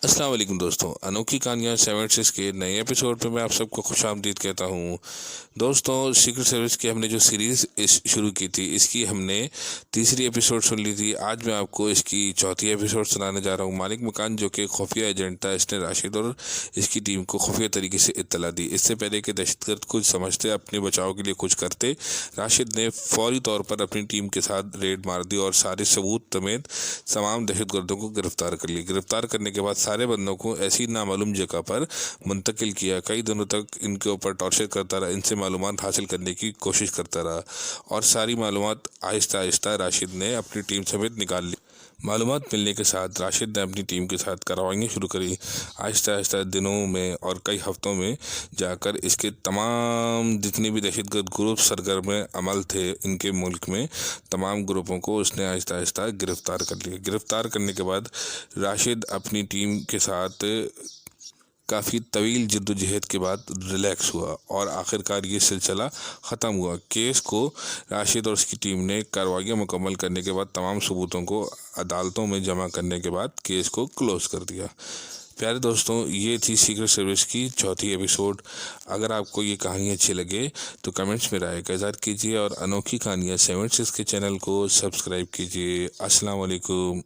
अस्सलाम वालेकुम दोस्तों, अनोखी कहानियाँ 76 के नए एपिसोड पे मैं आप सबको खुशामदीद कहता हूँ। दोस्तों, सीक्रेट सर्विस की हमने जो सीरीज़ शुरू की थी, इसकी हमने तीसरी एपिसोड सुन ली थी। आज मैं आपको इसकी चौथी एपिसोड सुनाने जा रहा हूँ। मालिक मकान जो कि खुफिया एजेंट था, इसने राशिद और इसकी टीम को खुफिया तरीके से इत्तला दी। इससे पहले कि दहशतगर्द कुछ समझते अपने बचाव के लिए कुछ करते, राशिद ने फौरी तौर पर अपनी टीम के साथ रेड मार दी और सारे सबूत समेत तमाम दहशतगर्दों को गिरफ्तार कर लिया। गिरफ्तार करने के बाद सारे बंदों को ऐसी नामालूम जगह पर मुंतकिल किया। कई दिनों तक इनके ऊपर टॉर्चर करता रहा, इनसे मालूमात हासिल करने की कोशिश करता रहा और सारी मालूमात आहिस्ता आहिस्ता राशिद ने अपनी टीम समेत निकाल ली। मालूमात मिलने के साथ राशिद ने अपनी टीम के साथ कार्रवाइयाँ शुरू करी। आहिस्ता आहिस्ता दिनों में और कई हफ्तों में जाकर इसके तमाम जितने भी दहशतगर्द ग्रुप सरगर्म अमल थे इनके मुल्क में, तमाम ग्रुपों को उसने आहिस्ता आहिस्ता गिरफ्तार कर लिया। गिरफ्तार करने के बाद राशिद अपनी टीम के साथ काफ़ी तवील जद्दोजहद के बाद रिलैक्स हुआ और आखिरकार ये सिलसिला ख़त्म हुआ। केस को राशिद और उसकी टीम ने कार्रवाइयाँ मुकम्मल करने के बाद तमाम सबूतों को अदालतों में जमा करने के बाद केस को क्लोज़ कर दिया। प्यारे दोस्तों, ये थी सीक्रेट सर्विस की चौथी एपिसोड। अगर आपको ये कहानी अच्छी लगे तो कमेंट्स में राय का इज़हार कीजिए और अनोखी कहानियाँ 76 के चैनल को सब्सक्राइब कीजिए। अस्सलाम वालेकुम।